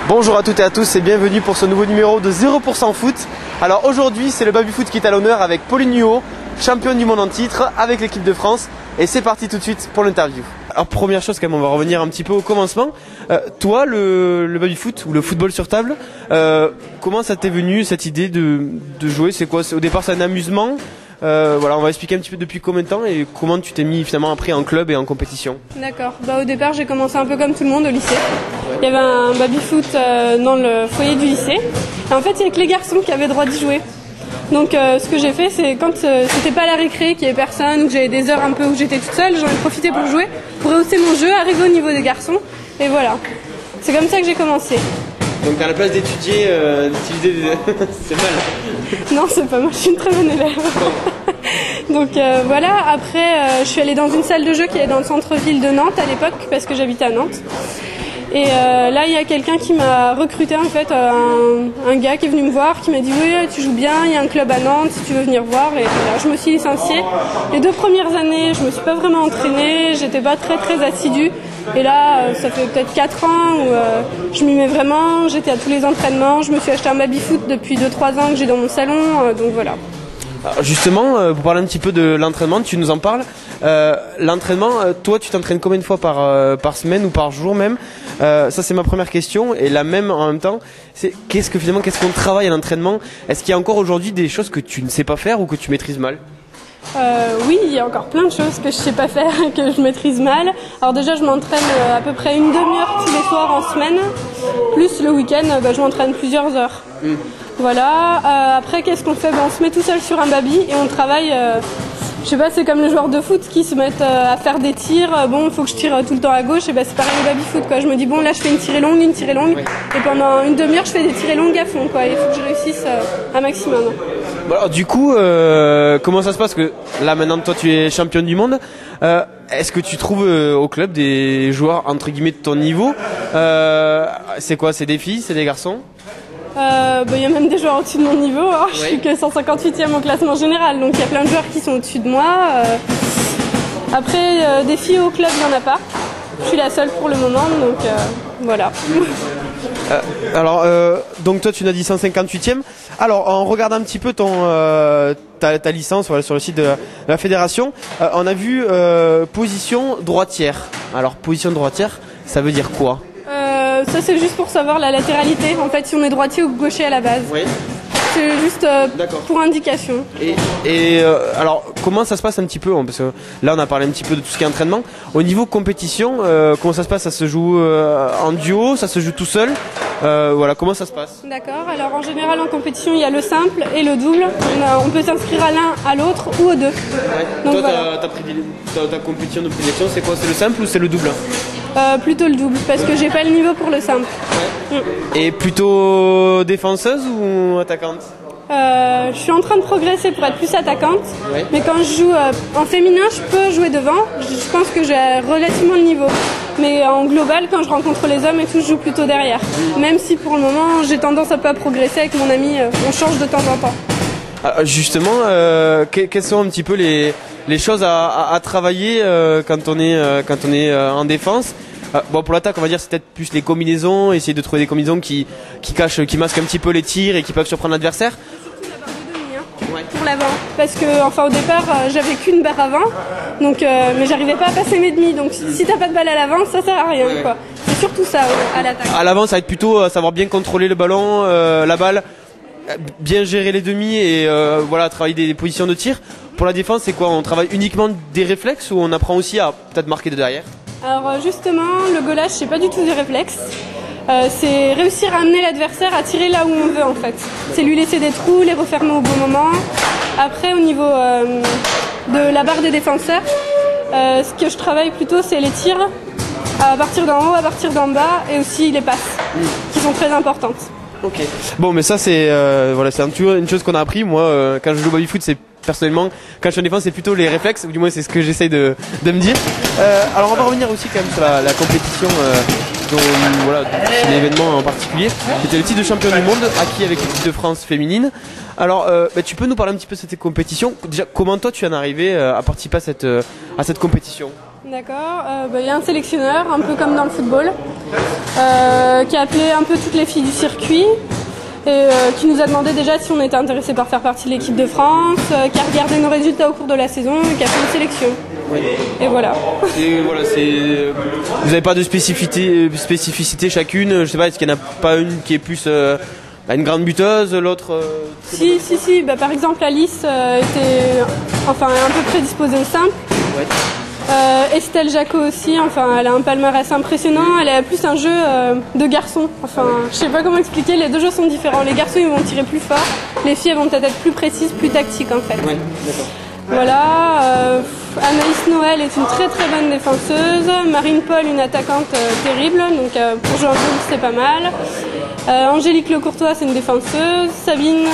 Bonjour à toutes et à tous et bienvenue pour ce nouveau numéro de 0% foot. Alors aujourd'hui c'est le baby foot qui est à l'honneur avec Pauline Nuot, championne du monde en titre avec l'équipe de France. Et c'est parti tout de suite pour l'interview. Alors première chose quand même, on va revenir un petit peu au commencement. Toi le baby foot ou le football sur table, comment ça t'est venu cette idée de jouer? C'est quoi? Au départ c'est un amusement. Voilà, on va expliquer un petit peu depuis combien de temps et comment tu t'es mis finalement après en club et en compétition. D'accord. Au départ, j'ai commencé un peu comme tout le monde au lycée. Il y avait un baby-foot dans le foyer du lycée. Et en fait, il n'y a que les garçons qui avaient droit d'y jouer. Donc, ce que j'ai fait, c'est quand c'était pas la récré, qu'il n'y avait personne, ou que j'avais des heures un peu où j'étais toute seule, j'en ai profité pour jouer, pour rehausser mon jeu, arriver au niveau des garçons. Et voilà. C'est comme ça que j'ai commencé. Donc à la place d'étudier, d'utiliser c'est mal. Non, c'est pas moi, je suis une très bonne élève. Donc voilà, après je suis allée dans une salle de jeu qui est dans le centre-ville de Nantes à l'époque, parce que j'habitais à Nantes. Et là, il y a quelqu'un qui m'a recruté, en fait, un gars qui est venu me voir, qui m'a dit « Oui, tu joues bien, il y a un club à Nantes, si tu veux venir voir. » Et voilà, je me suis licenciée. Les 2 premières années, je me suis pas vraiment entraînée, j'étais pas très assidue. Et là, ça fait peut-être 4 ans où je m'y mets vraiment, j'étais à tous les entraînements, je me suis acheté un baby-foot depuis 2-3 ans que j'ai dans mon salon, donc voilà. Alors justement, pour parler un petit peu de l'entraînement, tu nous en parles. L'entraînement, toi tu t'entraînes combien de fois par semaine ou par jour même? Ça c'est ma première question. Et la même en même temps, c'est qu'est-ce qu'on travaille à l'entraînement? Est-ce qu'il y a encore aujourd'hui des choses que tu ne sais pas faire ou que tu maîtrises mal? Oui, il y a encore plein de choses que je sais pas faire et que je maîtrise mal. Alors déjà, je m'entraîne à peu près une demi-heure tous les soirs en semaine. Plus le week-end, je m'entraîne plusieurs heures. Voilà. Après, qu'est-ce qu'on fait? On se met tout seul sur un baby et on travaille. Je sais pas, c'est comme les joueurs de foot qui se mettent à faire des tirs. Bon, il faut que je tire tout le temps à gauche. Et c'est pareil le baby foot, quoi. Je me dis bon, là, je fais une tirée longue. Et pendant une demi-heure, je fais des tirées longues à fond, quoi. Il faut que je réussisse un maximum. Bon, alors du coup, comment ça se passe? Que là maintenant, toi, tu es championne du monde. Est-ce que tu trouves au club des joueurs entre guillemets de ton niveau? C'est quoi? C'est des filles, c'est des garçons? Il y a même des joueurs au-dessus de mon niveau. Je suis que 158e au classement général, donc il y a plein de joueurs qui sont au-dessus de moi. Après, des filles au club, il n'y en a pas. Je suis la seule pour le moment, donc voilà. Alors, donc toi tu nous as dit 158e. Alors, en regardant un petit peu ta licence sur le site de la fédération, on a vu position droitière. Alors, position droitière, ça veut dire quoi? Ça c'est juste pour savoir la latéralité, en fait, si on est droitier ou gaucher à la base. Oui. C'est juste pour indication. Et alors, comment ça se passe un petit peu? Parce que là, on a parlé un petit peu de tout ce qui est entraînement. Au niveau compétition, comment ça se passe? Ça se joue en duo? Ça se joue tout seul? Voilà, comment ça se passe? D'accord. Alors, en général, en compétition, il y a le simple et le double. On peut s'inscrire à l'un, à l'autre ou aux deux. Ouais. Donc, toi, voilà. ta compétition de prédilection, c'est quoi? C'est le simple ou c'est le double? Plutôt le double, parce que j'ai pas le niveau pour le simple. Ouais. Et plutôt défenseuse ou attaquante? Je suis en train de progresser pour être plus attaquante, mais quand je joue en féminin, je peux jouer devant. Je pense que j'ai relativement le niveau. Mais en global, quand je rencontre les hommes et tout, je joue plutôt derrière. Même si pour le moment, j'ai tendance à pas progresser avec mon ami, on change de temps en temps. Alors justement, quelles sont un petit peu les choses à travailler quand on est en défense? Bon, pour l'attaque, on va dire c'est peut-être plus les combinaisons, essayer de trouver des combinaisons qui masquent un petit peu les tirs et qui peuvent surprendre l'adversaire. Pour l'avant, parce que au départ j'avais qu'une barre avant, donc mais j'arrivais pas à passer mes demi, donc si t'as pas de balle à l'avant, ça sert à rien, quoi. C'est surtout ça à l'attaque. À l'avant, ça va être plutôt savoir bien contrôler le ballon, la balle, bien gérer les demi et voilà, travailler des positions de tir. Pour la défense, c'est quoi? On travaille uniquement des réflexes ou on apprend aussi à peut-être marquer de derrière? Alors justement, le goalage, c'est pas du tout des réflexes. C'est réussir à amener l'adversaire à tirer là où on veut, en fait. C'est lui laisser des trous, les refermer au bon moment. Après, au niveau de la barre des défenseurs, ce que je travaille plutôt, c'est les tirs à partir d'en haut, à partir d'en bas, et aussi les passes, qui sont très importantes. Ok. Bon, mais ça c'est voilà, c'est une chose qu'on a appris. Moi, quand je joue au baby foot, c'est personnellement, quand je suis en défense, c'est plutôt les réflexes, ou du moins c'est ce que j'essaye de me dire. Alors on va revenir aussi quand même sur la compétition dont voilà, c'est l'événement en particulier. C'était le titre de champion du monde acquis avec l'équipe de France féminine. Alors, tu peux nous parler un petit peu de cette compétition. Déjà, comment toi tu en es arrivé à participer à cette compétition? D'accord, il y a un sélectionneur, un peu comme dans le football, qui a appelé un peu toutes les filles du circuit et qui nous a demandé déjà si on était intéressé par faire partie de l'équipe de France, qui a regardé nos résultats au cours de la saison et qui a fait une sélection. Oui. Et voilà. Vous n'avez pas de spécificité chacune, je sais pas, est-ce qu'il n'y en a pas une qui est plus une grande buteuse, l'autre Si, par exemple Alice était un peu prédisposée au simple. Ouais. Estelle Jacot aussi, elle a un palmarès impressionnant, elle a plus un jeu de garçon. Je sais pas comment expliquer, les deux jeux sont différents. Les garçons ils vont tirer plus fort, les filles elles vont peut-être être plus précises, plus tactiques en fait. Ouais, d'accord. Voilà, Anaïs Noël est une très très bonne défenseuse, Marine Paul une attaquante terrible, donc pour jouer en double c'est pas mal. Angélique Lecourtois c'est une défenseuse, Sabine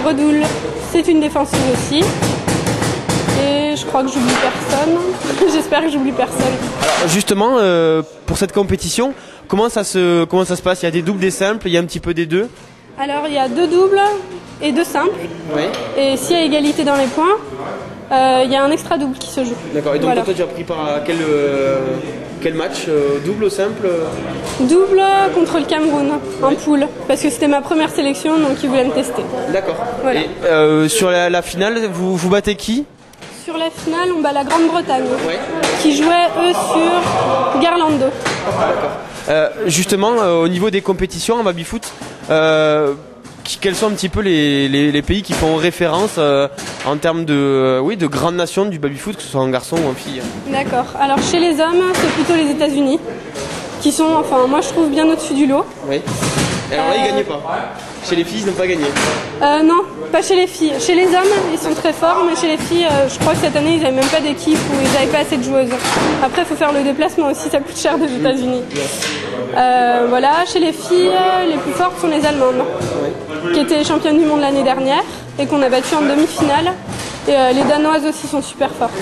Redoul c'est une défenseuse aussi. Et je crois que j'oublie personne. J'espère que j'oublie personne. Alors justement, pour cette compétition, comment ça se passe? Il y a des doubles, des simples, il y a un petit peu des deux? Alors il y a 2 doubles et 2 simples. Oui. Et s'il y a égalité dans les points, il y a un extra double qui se joue. D'accord, et donc voilà. Toi tu as pris par quel match? Double ou simple? Double contre le Cameroun, en poule, parce que c'était ma première sélection, donc ils voulaient me tester. D'accord. Voilà. Et sur la finale, vous battez qui? Sur la finale, on bat la Grande-Bretagne, qui jouait eux sur Garlando. D'accord. Justement, au niveau des compétitions en baby-foot, quels sont un petit peu les pays qui font référence en termes de grandes nations du baby-foot, que ce soit en garçon ou en fille? D'accord. Alors chez les hommes, c'est plutôt les États-Unis, qui sont, moi je trouve, bien au-dessus du lot. Oui. Alors là, ils ne gagnaient pas. Chez les filles, ils n'ont pas gagné. Non, pas chez les filles. Chez les hommes, ils sont très forts, mais chez les filles, je crois que cette année, ils n'avaient même pas d'équipe ou ils n'avaient pas assez de joueuses. Après, il faut faire le déplacement aussi, ça coûte cher des États-Unis. Voilà, chez les filles, les plus fortes sont les Allemandes, qui étaient championnes du monde l'année dernière et qu'on a battues en demi-finale. Et les Danoises aussi sont super fortes.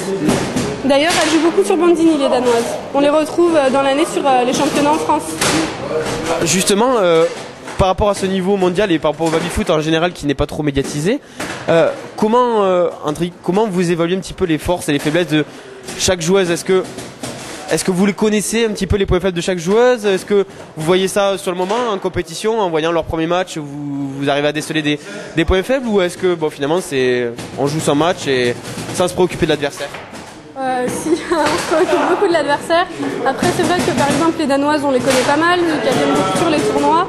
D'ailleurs, elles jouent beaucoup sur Bandini, les Danoises. On les retrouve dans l'année sur les championnats en France. Justement, par rapport à ce niveau mondial et par rapport au baby-foot en général qui n'est pas trop médiatisé, comment vous évaluez un petit peu les forces et les faiblesses de chaque joueuse? Est-ce que vous les connaissez un petit peu, les points faibles de chaque joueuse? Est-ce que vous voyez ça sur le moment en compétition, en voyant leur premier match, vous arrivez à déceler des points faibles, ou est-ce que finalement on joue son match et sans se préoccuper de l'adversaire? Si, on se préoccupe beaucoup de l'adversaire. Après, c'est vrai que par exemple les Danoises, on les connaît pas mal, vu qu'elles viennent beaucoup sur les tournois.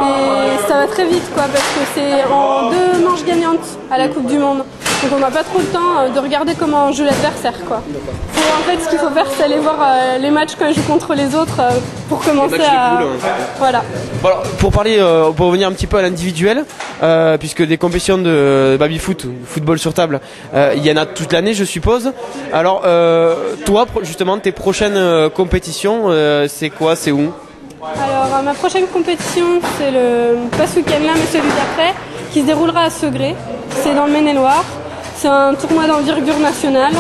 Et ça va très vite, parce que c'est en 2 manches gagnantes à la Coupe du Monde. Donc on n'a pas trop le temps de regarder comment joue l'adversaire, En fait, ce qu'il faut faire, c'est aller voir les matchs quand ils jouent contre les autres pour commencer à... Voilà. Bon, alors, pour revenir un petit peu à l'individuel, puisque des compétitions de baby-foot, football sur table, il y en a toute l'année, je suppose. Alors, toi, justement, tes prochaines compétitions, c'est quoi, c'est où? Alors, ma prochaine compétition, c'est pas ce week-end-là, mais celui d'après, qui se déroulera à Segré. C'est dans le Maine-et-Loire. C'est un tournoi d'envergure nationale.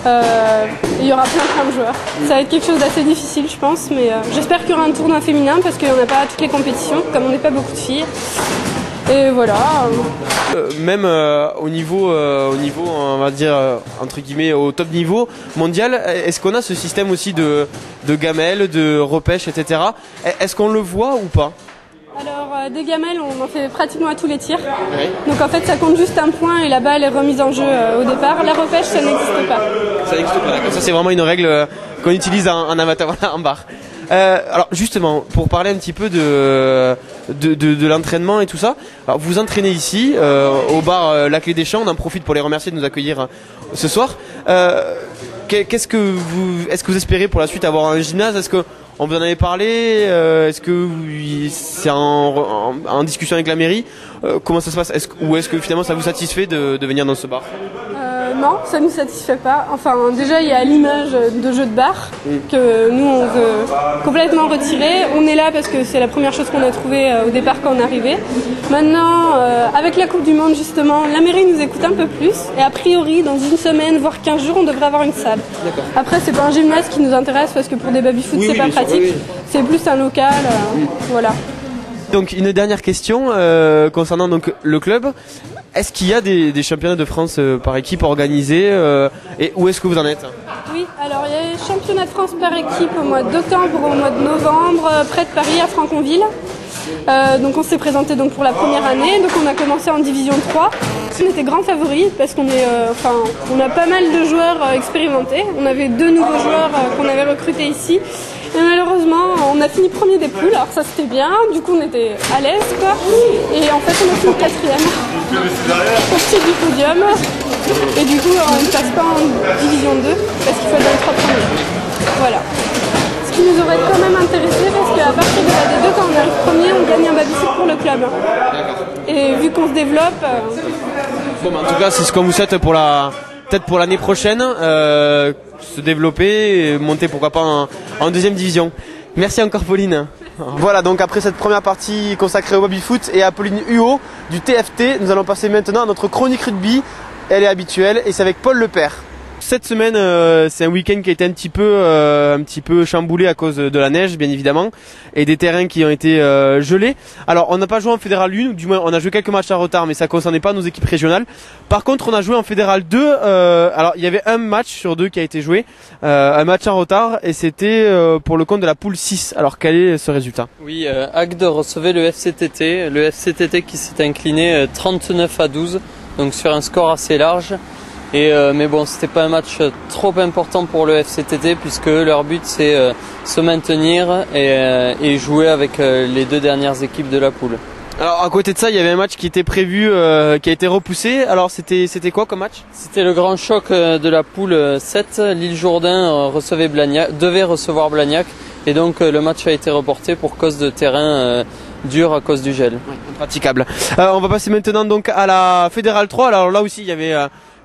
Il y aura plein de joueurs. Ça va être quelque chose d'assez difficile, je pense, mais j'espère qu'il y aura un tournoi féminin parce qu'il n'y en a pas à toutes les compétitions, comme on n'est pas beaucoup de filles. Et voilà. Même au niveau, on va dire, entre guillemets, au top niveau mondial, est-ce qu'on a ce système aussi de gamelles, de repêche, etc. Est-ce qu'on le voit ou pas? Alors, des gamelles, on en fait pratiquement à tous les tirs. Oui. Donc en fait, ça compte juste un point et la balle est remise en jeu au départ. La repêche, ça n'existe pas. Ça n'existe pas, d'accord. Ça, c'est vraiment une règle qu'on utilise en amateur, en bar. Alors justement, pour parler un petit peu de l'entraînement et tout ça, alors vous entraînez ici au bar La Clé des Champs. On en profite pour les remercier de nous accueillir ce soir. Est-ce que vous espérez pour la suite avoir un gymnase? Est-ce que on vous en avait parlé? Est-ce que c'est en discussion avec la mairie? Comment ça se passe? Ou est-ce que finalement ça vous satisfait de venir dans ce bar? actuellement, ça nous satisfait pas. Enfin, déjà, il y a l'image de jeu de bar que nous, on veut complètement retirer. On est là parce que c'est la première chose qu'on a trouvée au départ quand on est arrivé. Maintenant, avec la Coupe du Monde, justement, la mairie nous écoute un peu plus. Et a priori, dans une semaine, voire 15 jours, on devrait avoir une salle. Après, c'est pas un gymnase qui nous intéresse parce que pour des baby-foot, c'est pas pratique. C'est plus un local, voilà. Donc une dernière question concernant donc le club. Est-ce qu'il y a des championnats de France par équipe organisés et où est-ce que vous en êtes? Oui, alors il y a les championnats de France par équipe au mois d'octobre, au mois de novembre, près de Paris, à Franconville. Donc on s'est présenté donc pour la première année, donc on a commencé en division 3. On était grand favori parce qu'on est, on a pas mal de joueurs expérimentés. On avait 2 nouveaux joueurs qu'on avait recrutés ici. Et malheureusement, on a fini premier des poules, alors ça c'était bien, du coup on était à l'aise quoi. Et en fait on a fini 4e, au-dessus du podium. Et du coup on ne passe pas en division 2 parce qu'il faut être dans les 3 premiers. Voilà. Ce qui nous aurait quand même intéressé parce qu'à partir de la D2, quand on arrive premier, on gagne un baby-foot pour le club. Et vu qu'on se développe... Bon, en tout cas c'est ce qu'on vous souhaite pour peut-être pour l'année prochaine. Se développer et monter pourquoi pas en deuxième division. Merci encore Pauline. Voilà, donc après cette première partie consacrée au baby-foot et à Pauline Huot du TFT, nous allons passer maintenant à notre chronique rugby. Elle est habituelle et c'est avec Paul Lepère. Cette semaine, c'est un week-end qui a été un petit peu chamboulé à cause de la neige, bien évidemment, et des terrains qui ont été gelés. Alors, on n'a pas joué en Fédéral 1, ou du moins, on a joué quelques matchs en retard, mais ça ne concernait pas nos équipes régionales. Par contre, on a joué en Fédéral 2. Alors, il y avait un match sur 2 qui a été joué, un match en retard, et c'était pour le compte de la poule 6. Alors, quel est ce résultat? Oui, Agde recevait le FCTT qui s'est incliné 39-12, donc sur un score assez large. Mais bon, c'était pas un match trop important pour le FCTT puisque leur but c'est se maintenir et jouer avec les 2 dernières équipes de la poule. Alors à côté de ça, il y avait un match qui était prévu, qui a été repoussé. Alors c'était quoi comme match? C'était le grand choc de la poule 7. L'Île Jourdain devait recevoir Blagnac et donc le match a été reporté pour cause de terrain dur à cause du gel. Oui, impraticable. On va passer maintenant donc à la Fédérale 3. Alors là aussi, il y avait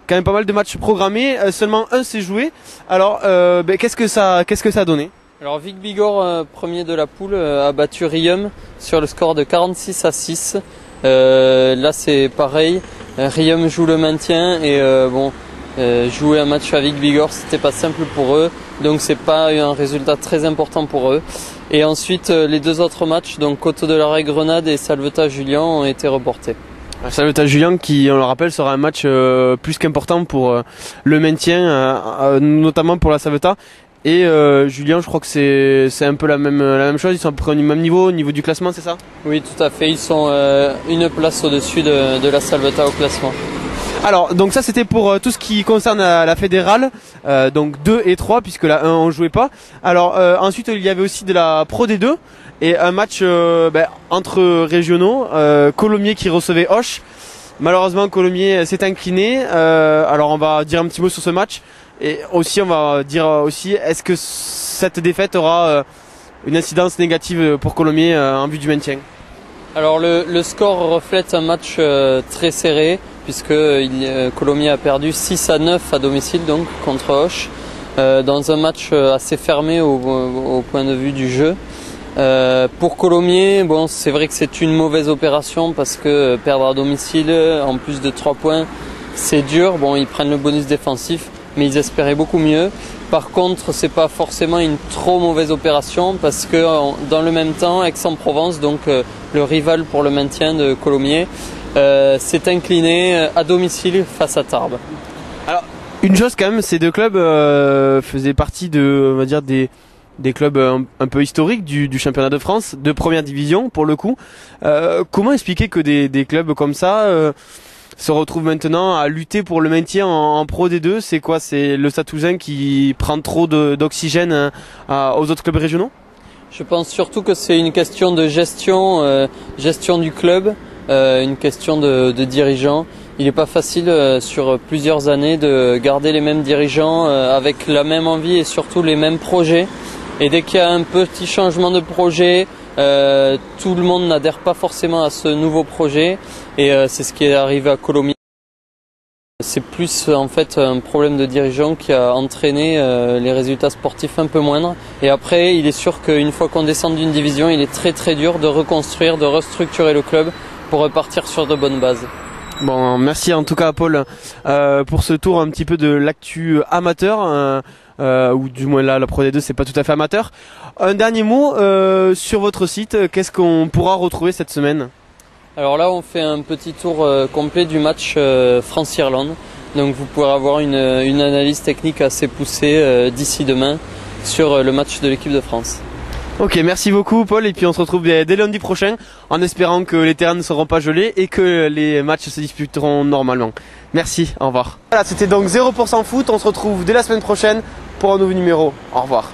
quand même pas mal de matchs programmés, seulement un s'est joué. Alors qu'est-ce que ça a donné? Alors Vic Bigorre, premier de la poule, a battu Riom sur le score de 46-6. Là c'est pareil, Riom joue le maintien et jouer un match à Vic Bigorre c'était pas simple pour eux, donc c'est pas un résultat très important pour eux. Et ensuite les 2 autres matchs, donc Coteau de la Raie Grenade et Salvetat Julian, ont été reportés. Salvetat Julian qui, on le rappelle, sera un match plus qu'important pour le maintien, notamment pour la Salvetat. Et Julian, je crois que c'est un peu la même chose, ils sont à peu près au même niveau, au niveau du classement, c'est ça? Oui, tout à fait, ils sont une place au-dessus de la Salvetat au classement. Alors, donc ça c'était pour tout ce qui concerne la fédérale, donc 2 et 3, puisque la 1 on jouait pas. Alors ensuite il y avait aussi de la Pro D2, et un match entre régionaux, Colomiers qui recevait Auch. Malheureusement Colomiers s'est incliné, alors on va dire un petit mot sur ce match, et aussi on va dire aussi est-ce que cette défaite aura une incidence négative pour Colomiers en vue du maintien? Alors le score reflète un match très serré, puisque Colomiers a perdu 6-9 à domicile donc contre Auch, dans un match assez fermé au point de vue du jeu. Pour Colomiers, bon, c'est vrai que c'est une mauvaise opération parce que perdre à domicile en plus de 3 points c'est dur. Bon, ils prennent le bonus défensif mais ils espéraient beaucoup mieux. Par contre, c'est pas forcément une trop mauvaise opération parce que dans le même temps, Aix-en-Provence, donc le rival pour le maintien de Colomiers, s'est incliné à domicile face à Tarbes. Alors, une chose quand même, ces 2 clubs faisaient partie de, on va dire, des clubs un peu historiques du championnat de France, de première division pour le coup. Comment expliquer que des clubs comme ça se retrouvent maintenant à lutter pour le maintien en Pro D2? C'est quoi? C'est le Stade Toulousain qui prend trop d'oxygène aux autres clubs régionaux? Je pense surtout que c'est une question de gestion du club, une question de dirigeants. Il n'est pas facile sur plusieurs années de garder les mêmes dirigeants avec la même envie et surtout les mêmes projets. Et dès qu'il y a un petit changement de projet, tout le monde n'adhère pas forcément à ce nouveau projet. Et c'est ce qui est arrivé à Colomiers C'est plus en fait un problème de dirigeant qui a entraîné les résultats sportifs un peu moindres. Et après, il est sûr qu'une fois qu'on descend d'une division, il est très dur de reconstruire, de restructurer le club pour repartir sur de bonnes bases. Bon, merci en tout cas Paul pour ce tour un petit peu de l'actu amateur, ou du moins là la Pro D2 c'est pas tout à fait amateur. Un dernier mot sur votre site, qu'est-ce qu'on pourra retrouver cette semaine? Alors là on fait un petit tour complet du match France-Irlande, donc vous pourrez avoir une analyse technique assez poussée d'ici demain sur le match de l'équipe de France. Ok, merci beaucoup Paul, et puis on se retrouve dès lundi prochain en espérant que les terrains ne seront pas gelés et que les matchs se disputeront normalement. Merci, au revoir. Voilà, c'était donc 0% foot, on se retrouve dès la semaine prochaine pour un nouveau numéro. Au revoir.